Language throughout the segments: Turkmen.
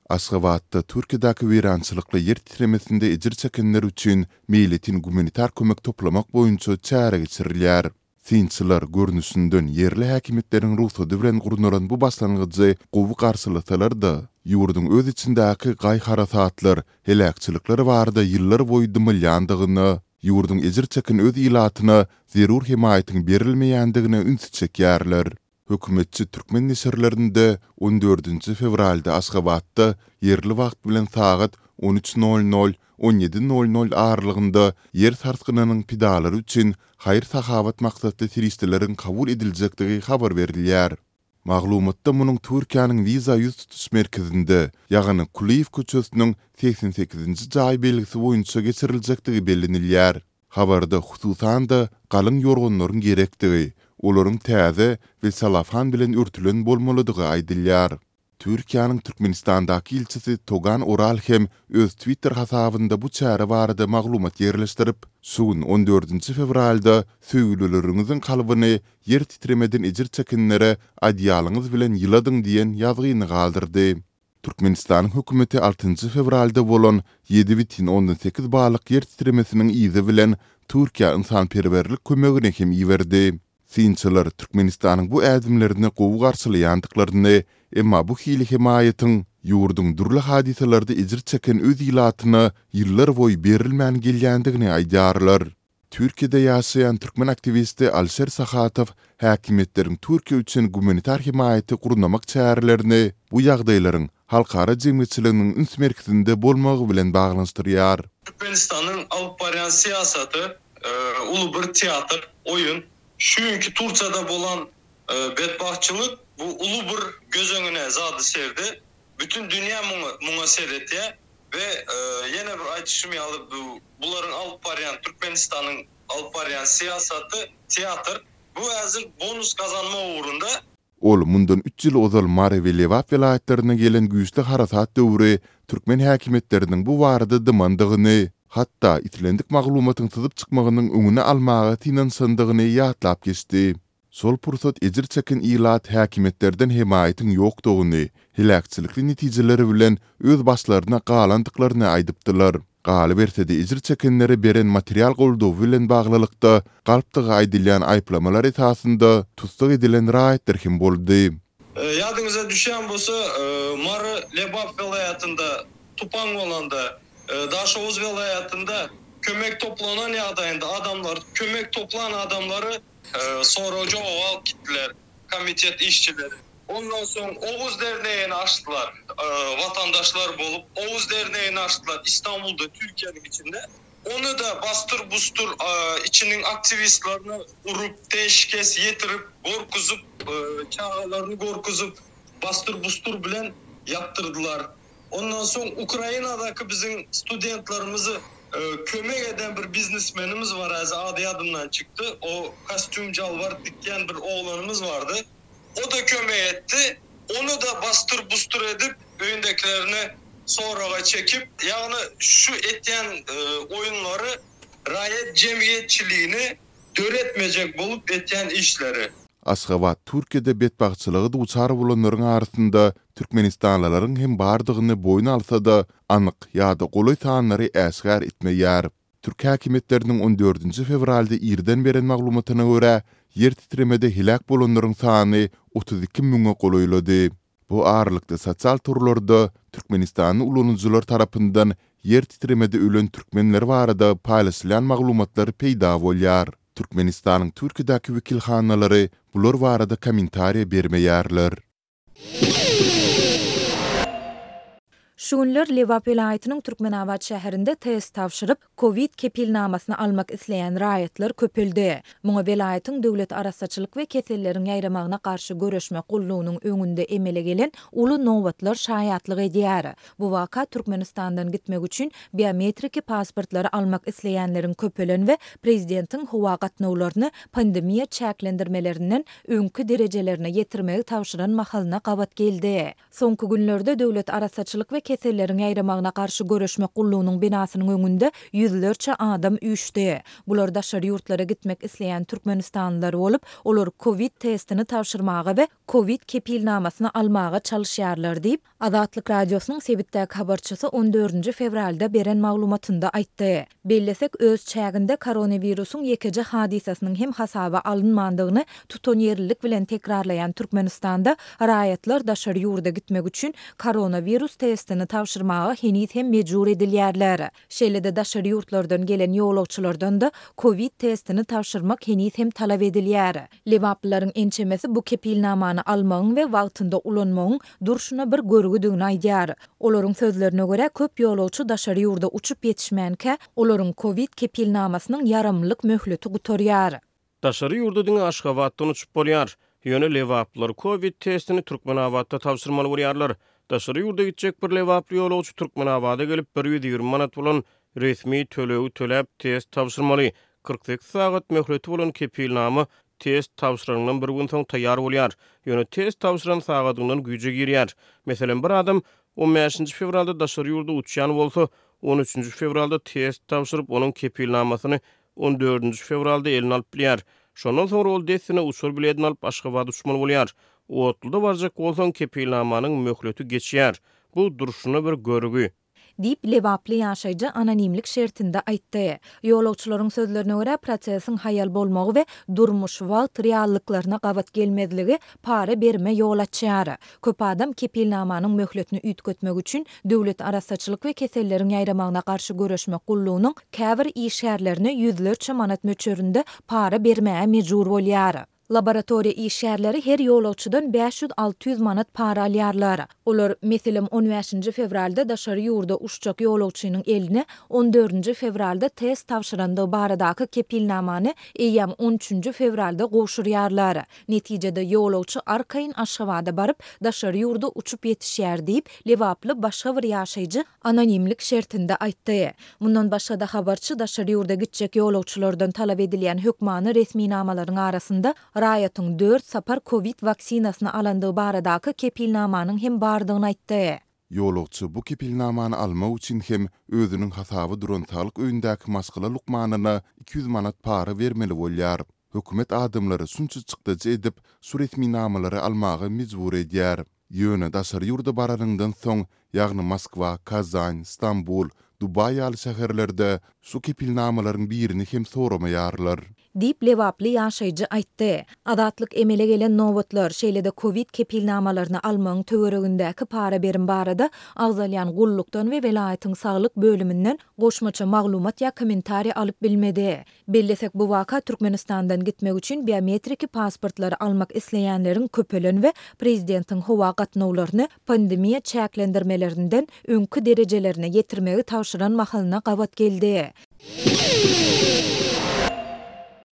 Aşgabatda Türkiýedäki weýrançylykly yer titremesinde ejir çekenler üçin meýletin gumanitar kömek toplamak boýunça çäre geçirilýär. Sinçiler görnüşinden yerli häkimetleriň ruhsady bilen gurunalan bu başlangyjy gowy garşylasalar-da, ýurdun öz içindäki gaý-harasatlar, helakçylyklar barada ýyllar boýy dymylýandygyny, ýurdun ejir çeken öz ilatyna zerur himayatyň berilmeýändigine üns çekýärler. Hökümetçi Türkmen neşirlerinde 14 fevralda Aşgabatda yerli wagt bilen saat 13:00 17:00 aralygynda yer sarsgynynyň pidalary üçin haýır sahabat maksatly turistlerin kabul ediljekdigi habar berilýär. Maglumatda munyň Türkiýanyň wiza ýüz tutuş merkezinde, ýagny Kuliýew köçesiniň 88-nji jaý belgisi boýunça geçiriljektigi bellenilýär. Habarda hususan da galyň ýorgunlaryň gerektigi, olaryň täze we salafan bilen örtülen bolmalydygy aýdylýar. Türkiýanyň Türkmenistandaky ilçisi Togan Oral hem öz Twitter hasabynda bu çäre barada maglumat ýerleşdirip, şuň 14 fevralda söýgüleleriňiziň kalbyny yer titremeden ejir çekenlere adyalyňyz bilen ýyladyň diýen ýazgyny galdyrdy. Türkmenistanyň hökümeti 6 fevralda bolan 7,18 balyk yer titremesiniň izi bilen Türkiýa ynsanperwerlik kömegine hem iýerdi. Sinçiler Türkmenistanyň bu ädimlerini gowy garşylaýandyklaryny, emma bu hili himayatyň ýurdun durly hadiselerde ejir çeken öz ilatyna ýyllar boýy berilmän gelýändigini aýdýarlar. Türkiýede ýaşaýan türkmen aktivisti Alşer Sahatow häkimetleriň Türkiýe üçin gumanitar himayaty gurnamak çärelerini bu ýagdaýlaryň halkara jemgyýetçiliginiň üns merkezinde bolmagy bilen baglanşdyrýar. Türkmenistanyň alyp barýan siýasaty uly bir teatr, oýun. Şuňky Turkiýada bolan bedbahtçylyk bu uly bir göz öňüne zady serdi. Bütün dünýä muňa seyretýär we ýene bir aýdyşymy alyp bularyň alyp barýan Türkmenistanyň alyp barýan siýasaty teatr bu häzir bonus kazanma uğrunda. Ol mundan 3 ýyl ozal Mare we Lewap vilayetlerine gelen güýçli harasat döwri türkmen häkimetleriniň bu barada dymandygyny, hatta itilendik maglumatyň tyzyp çykmagynyň öňüne almagy tinansandygyny ýatlap geçdi. Sol pursat ejir çeken ilat häkimetlerden himayatyň ýokdugyny, helakçylykly netijeleri bilen öz başlaryna galandyklaryny aýdypdylar. Galy bersede ejir çekenlere beren material goldaw bilen baglylykda galpdygy aýdylýan aýplamalar esasynda tutsak edilen raýatlar hem boldy. Ýadyňyza düşen bolsa, Mary Lebap vilayatynda Tupan bolanda, Daşowuz vilayatynda kömek toplanan ýagdaýynda adamlar, kömek toplanan adamları sonra jogap gitdiler, komitet işçileri. Ondan soň Oğuz derneğini açtılar, vatandaşlar bolup Oğuz derneğini açtılar İstanbul'da, Türkiýanyň içinde. Onu da bastır bustur içinin aktivistlerini urup, teşkes yetirip, gorkuzup, çağlarını gorkuzup, bastır bustur bilen yaptırdılar. Ondan soň Ukrainadaky bizim studentlarımızı kömek eden bir biznesmenimiz var, adı yadımdan çıktı. O kostüm jalvar dikýän bir oğlanımız vardı. O da kömek etti. Onu da bastır bustur edip öýündekilerini sonraga çekip, yani şu etyen oyunları raýat jemgyýetçiligini döretmejek bolup etyen işleri. Aşgabat Türkiýede bedbahtçylygy duçar bolanlaryň arasynda Türkmenistanlylaryň hem bardygyny boýna alsa-da anyk ýa-da golay sanlary äsgär etmeýär. Türk häkimetleriniň 14 fevralda irden beren maglumatyna görä, yer titremede hilak bolanlaryň sany 32 000-e golaýlady. Bu aralykda sosial turlarda Türkmenistanyň ulanyjylar tarapyndan yer titremede ölen türkmenler barada paýlaşylan maglumatlar peýda bolýar. Türkmenistanyň Türkiýedäki wekilhanalary bular barada kommentariýa bermeýärler. Şu günler Lewap vilayatynyň Türkmenabad şäherinde test tapşyryp Covid kepilnamasyny almak isleýän raýatlar köpeldi. Muňa vilayatyň döwlet arasaçylyk we keselleriň ýaýramagyna garşy göreşme gullugynyň öňünde emele gelen uly nowatlar şaýatlyk edýär. Bu waka Türkmenistandan gitmek üçin biometrik pasportlary almak isleýänleriň köpelen we prezidentiň howa gatnawlaryny pandemiýa çäklendirmelerinden öňkü derejelerine ýetirmegi tapşyran mahalyna gabat geldi. Soňky günlerde döwlet arasaçylyk we kesellerin ýaýramagına garşy göreşmek gullugynyň binasynyň öňünde ýüzlerçe adam üýşdi. Bular daşary ýurtlara gitmek isleýän türkmenistanlylar bolup, olar Covid testini tapşyrmagy we Covid kepilnamasyny almagy çalışýarlar diýip Azatlyk radiosynyň sebitdäki habarçysy 14 fevralda beren maglumatynda aýtdy. Bellesek öz çäginde koronawirusyň ýekeje hadisasynyň hem hasaba alınmandygyny tutan ýerlilik bilen tekrarlayan Türkmenistanda raýatlar daşary ýurda gitmek üçin koronawirus testini tapşyrmagy henüz hem mejbur edilýärler. Şeýlede daşary ýurtlardan gelen ýolagçylardan da Covid testini tapşyrmak henüz hem talap edilýär. Lewaplylaryň ençemesi bu kepilnamany almagyň we wagtynda ulanmagyň durşuna bir görgüdügini aýdýar. Olaryň sözlerine görä köp ýolagçy daşary ýurda uçup ýetişmänkä olaryň Covid kepilnamasynyň yaramlyk möhleti gutarýar. Daşary ýurdudyň Aşgabatdan uçup bolýar. Ýöne lewaplylar Covid testini Türkmenabadda tapşyrmaly bolýarlar. Daşary ýurda gitjek bir lewaply ýolagçy Türkmenabada gelip 120 manat bolan resmi töleği töläp test tapşyrmaly. 48 sagat möhleti bolan kepilnama test tapşyranyňdan bir gün soň taýýar bolýar. Ýöne test tapşyran sagatyňdan güýje girýär. Meselem bir adam 15 fevralda daşary ýurda uçýan bolsa, 13 fevralda test tapşyryp onuň kepilnamasyny 14 fevralda eline alyp bilýär. Şondan soňra ol testine usul bilen alyp Aşgabatda uçmaly bolýar. O otulda barjak bolsaň kepilnamanyň möhleti geçýär. Bu duruşuna bir görgü. Dip lewaply ýaşaýjy anonimlik şertinde aýtdy. Ýolagçylaryň sözlerine görä prosesiň haýal bolmagy we durmuş wagt reallyklaryna gabat gelmezligi para berme ýol açýar. Köp adam kepilnamanyň möhletini üýtgetmek üçin döwlet arasaçylyk we keselleriň ýaýramagyna garşy göreşmek gullugynyň käbir işgärlerine ýüzlerçe manat möçöründe para bermäge mejbur bolýar. Laboratoriya işgärleri her ýolagçydan 500-600 manat para alýarlar. Olar meselem 15 fevralda daşary ýurda uçjak ýolagçynyň eline 14 fevralda test tapşyrandygy baradaky kepilnamany eýam 13 fevralda goşurýarlar. Netijede ýolagçy arkaýyn Aşgabatda baryp daşary ýurda uçup ýetişýär diýip lewaply başga bir ýaşaýjy anonimlik şertinde aýtdy. Mundan başga da habarçy daşary ýurda gitjek ýolagçylardan talap edilýän hökmany resmi namalaryň arasynda raýatyň 4 sapar Covid vaksinasyny alandygy baradaky kepilnamanyň hem bardygyny aýtdy. Ýolagçy bu kepilnamany almak üçin hem özüniň hasaby duran talyk öýündäki maskala lukmanyna 200 manat para bermeli bolýar. Hökümet adamlary şunça çykdyjy edip resmi namalary almagy mejbur edýär. Ýöne daşary ýurda baranyňdan soň ýagny Moskwa, Kazan, Istanbul, Dubay ýaly şäherlerde şu kepilnamalaryň birini hem soramaýarlar. Dip lewaply ýaşaýjy aýtdy. Azatlyk emele gelen nowatlar şeýlede Covid kepilnamalaryny almagyň töweregindäki para berim barada agzalýan gullukdan we welaýatyň saglyk bölüminden goşmaça maglumat ýa kommentariýa alyp bilmedi. Bellesek bu waka Türkmenistandan gitmek üçin biometriki pasportlary almak isleýänleriň köpelen we prezidentiň howa gatnawlaryny pandemiýa çäklendirmelerinden öňkü derejelerine ýetirmegi tawşyran mahalyna gabat geldi.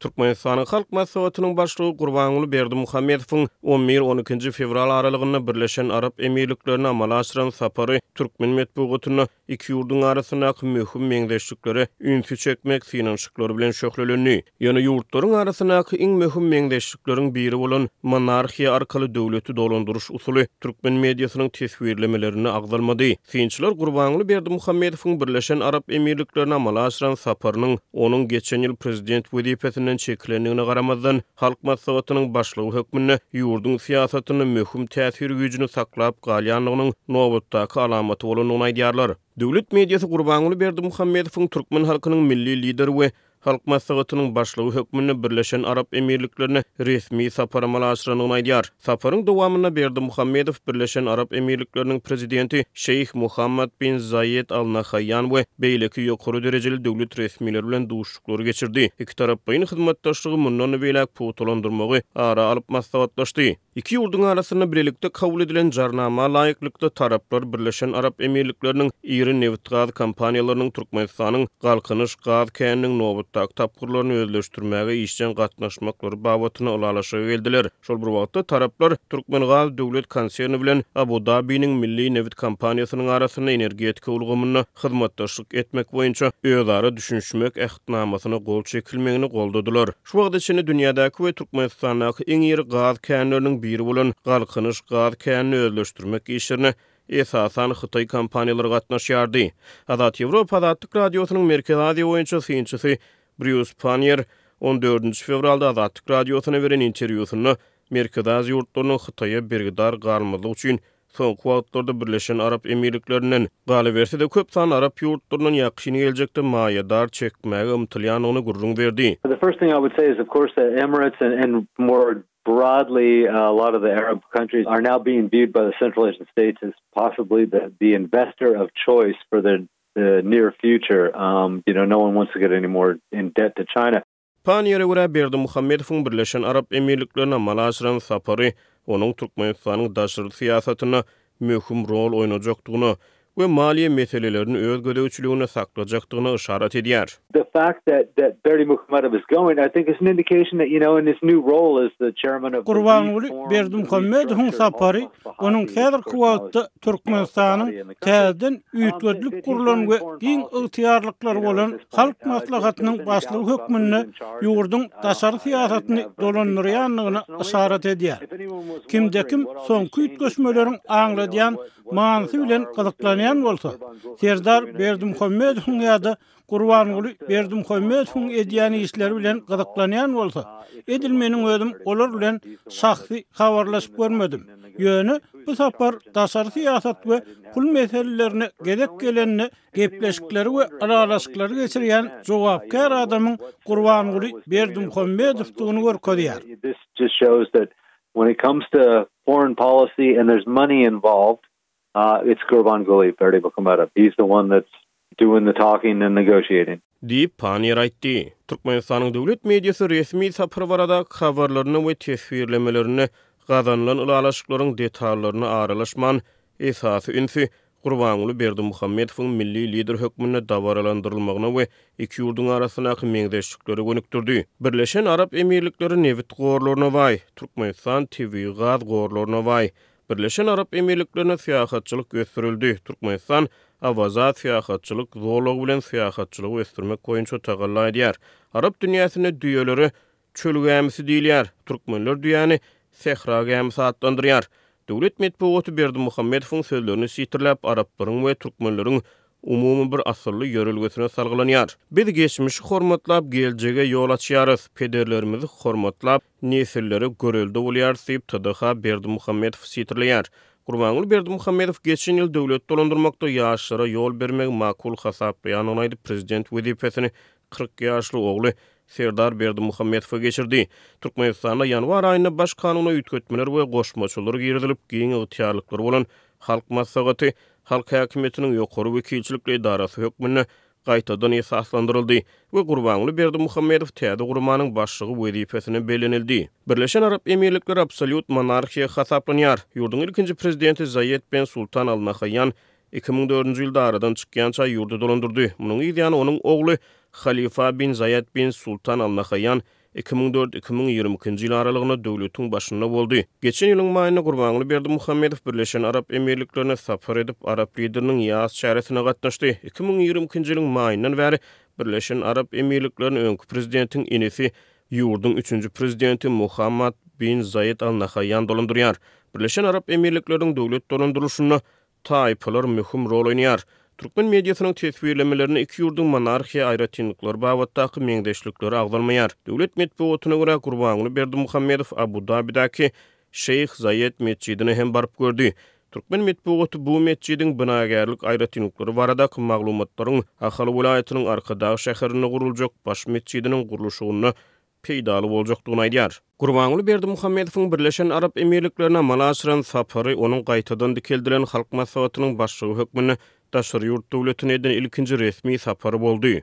Türkmenistanyň halk maslahatynyň başlygy Gurbanuly Berdimuhammedowyň 11-12 fevral aralygynda Birleşen Arap Emirliklerine amala aşyran sapary Türkmen medeniýetine iki ýurduň arasyndaky möhüm meňdeşlikleri ünsü çekmek finanşyklary bilen şöhrelenýär. Ýöne ýurtlaryň arasyndaky iň möhüm meňdeşlikleriň biri bolan monarhiýa arkaly döwleti dolandyryş usuly Türkmen mediasynyň teswirlemelerini agdalmady. Synçylar Gurbanuly Berdimuhammedowyň Birleşen Arap Emirliklerine amala aşyran saparynyň onuň geçen ýyl prezident wezipesinden çeklenigine garamazdan halk maslahatynyň başlygy hökmüne ýurduň siýasatyny möhüm täsir güýjüni saklap galýanlygynyň nowatdaky alamaty bolanyny aýdýarlar. Döwlet mediasy Gurbanuly Berdimuhammedowyň türkmen halkynyň milli lideri we halk maslahatynyň başlygy hökmüne Birleşen Arap Emirliklerine resmi sapar amala aşyranyny aýdýar. Saparyň dowamyna Berdimuhammedow Birleşen Arap Emirlikleriniň prezidenti Şeyh Muhammad bin Zayed Al Nahyan we beýleki ýokary derejeli döwlet resmileri bilen duşuklary geçirdi. Iki tarap baýyn hyzmatdaşlygy mundan beýlek puwtalandyrmagy ara alyp maslahatlaşdy. İki ýurduň arasynda birlikde kabul edilen jarnama laýyklykda taraplar Birleşen Arap Emirlikleriniň iri neft gaz kompaniýalarynyň Türkmenistanyň galkynyş gaz käniniň nowatdaky tapgyrlaryny özleşdirmäge işçen gatnaşmaklary babatyna ulalaşyga geldiler. Şol bir wagtda taraplar Türkmen gaz döwlet konserni bilen Abu Dhabi'niň milli neft kompaniýasynyň arasynda energetika ulgamyna hyzmatdaşlyk etmek boýunça özara düşünşmek ähdnamasyna gol çekilmegini goldadylar. Şu wagtda içinde dünýädäki we Türkmenistandaky iň iri gaz känleriniň biri bolan galkynyş gaz känini özleşdirmek işlerine esasan Xitay kompaniýalary gatnaşýardy. Azat Ýewropa Azatlyk radiosynyň Merkez Aziýa boýunça synçysy Bruce Panier 14 fevralda Azatlyk radiosyna beren interwýusyny Merkez Aziýa ýurtlarynyň Xitaýa bergidar garmylyk üçin soňky wagtlarda Birleşen Arap Emirliklerinden galy berse de köp san Arap ýurtlarynyň ýakşyny geljekde maýadar çekmäge ymtylýanyny gurrun berdi. The first thing I would say is, of course, that Emirates and more broadly, a lot of the Arab countries are now being viewed by the Central Asian states as possibly the investor of choice for the near future. No one wants to get any more in debt to China. Paniyere göre Berdimuhammedowyň Birleşen Arap Emirliklerine amal aşyran sapary onuň Türkmenistanyň daşary siýasatyna möhüm rol oýnajakdygyny we maliýe meselelerini öz gödäwçiligine saklajakdygyny işaret edýär. The fact that Berdimuhamedov is going, I think, is an indication that, in his new role as the chairman of Gurbanuly Berdimuhammedowyň sapary onuň häzirki wagtda Türkmenistanyň täzeden üýtgürlük gurulan we giň ygtyýarlyklar bolan halk maslahatynyň başlygy hökmünde ýurduň daşary siýasatyny dolandyrýanlygyna işaret edýär. Kimdekim soňky üýtgeşmeleriň aňladýan manysy bilen gyzyklanýan bolsa, Serdar Berdimuhammedowyň ýa-da Gurbanuly Berdimuhammedowyň edýän işleri bilen gyzyklanýan bolsa, edilmeniň özüm olar bilen şahsy habarlaşyp görmedim. Ýöne bu sapar daşary siýasat we pul meselelerini gerek gelenini gepleşikleri we aralaşyklary geçirýän jogapkar adamyň Gurbanuly Berdimuhammedowyny görkezýär. This just shows that when it comes to foreign policy and there's money involved, it's Gurbanuly Berdimuhamedov. He's the one that's doing the talking and negotiating. Diýip Panier aýtdy. Türkmenistanyň döwlet mediýasy resmi sapar barada habarlaryny we tesbirlemelerini gazanlan ulalaşyklaryň detallaryny aralaşman esasy ünsi Gurbanuly Berdimuhammedowyň milli lider hökmüne dawaralandyrylmagyna we iki ýurduň arasynaky meňzeşlikleri gönükdirdi. Birleşen Arap Emirlikleri newit gorlaryna baý, Türkmenistan TV gaz gorlaryna baý. Birleşen Arap Emirliklerine siýasatçylyk gösterildi. Türkmenistan awazat siýasatçylyk zorlugy bilen siýasatçylygy ösdürmek boýunça tagalla edýär. Arap dünýäsine düýeleri çölgämisi diýilýär. Türkmenler düýäni sehra gämisi adlandyrýar. Döwlet medeniýeti Berdimuhammedowyň sözlerini sitirläp araplaryň we türkmenleriň umumy bir asyrly ýörelgesine salgylanýar. Biz geçmişi hormatlap geljege ýol açýarys, pederlerimizi hormatlap nesillere görelde bolýar diýip TDH Berdimuhammedow sitirleýär. Gurbanuly Berdimuhammedow geçen ýyl döwlet dolandyrmakda ýaşlara ýol bermek makul hasaplaýanyny aýdyp prezident wezifesini 40 ýaşly ogly Serdar Berdimuhammedow geçirdi. Türkmenistanda ýanwar aýyna baş kanuny üýtgetmeler we goşmaçylar girilip giň ygtyýarlyklar bolan halk maslahaty, halk häkimetiniň ýokary wekilçilikli idarasy hökmüne gaýtadan esaslandyryldy we Gurbanuly Berdimuhammedow täze gurmanyň başlygy wezifesine belenildi. Birleşen Arap Emirlikleri absolut monarxiýa hasaplanýar. Ýurduň ilkinji prezidenti Zayed bin Sultan Al Nahyan 2004-nji ýylda aradan çykýança ýurdu dolandyrdy. Munyň ýa-da onuň ogly Khalifa bin Zayed bin Sultan Al Nahyan 2004-2022 ýyl aralygynda döwletiň başynda boldy. Geçen ýylyň maýyna Gurbanuly Berdimuhammedow Birleşen Arap Emirliklerine sapar edip Arap lideriniň ýaz şäheresine gatnaşdy. 2020 ýylyň maýyndan bäri Birleşen Arap Emirlikleriniň öňkü prezidentiň inisi ýurduň 3-nji prezidenti Muhammad bin Zayed Al Nahyan dolandyrýar. Birleşen Arap Emirlikleriniň döwlet dolandyrylşyna taýpalar möhüm rol oýnaýar. Türkmen mediýasynyň tesbirlemelerini iki ýurduň monarxiýa aýratynlyklar babatdaky meňzeşlikleri agdalmaýar. Döwlet medeniýetine görä Gurbanuly Berdimuhammedow Abu Dabidäki Şeyh Zayed mescidine hem barıp gördü. Türkmen medeniýeti bu mescidiň binagärlik aýratynlyklary baradaky maglumatlaryň Ahal welaýatynyň arkadaky şäherine guruljak baş mescidiniň gurulşygyna peýdaly boljakdygyny aýdýar. Gurbanuly Berdimuhammedowyň Birleşen Arap Emirliklerine amal aşyran sapary onuň gaýtadan dikeldiren halk maslahatynyň başlygy hökmüne daşary ýurt döwletine eden ilkinji resmi sapary boldy.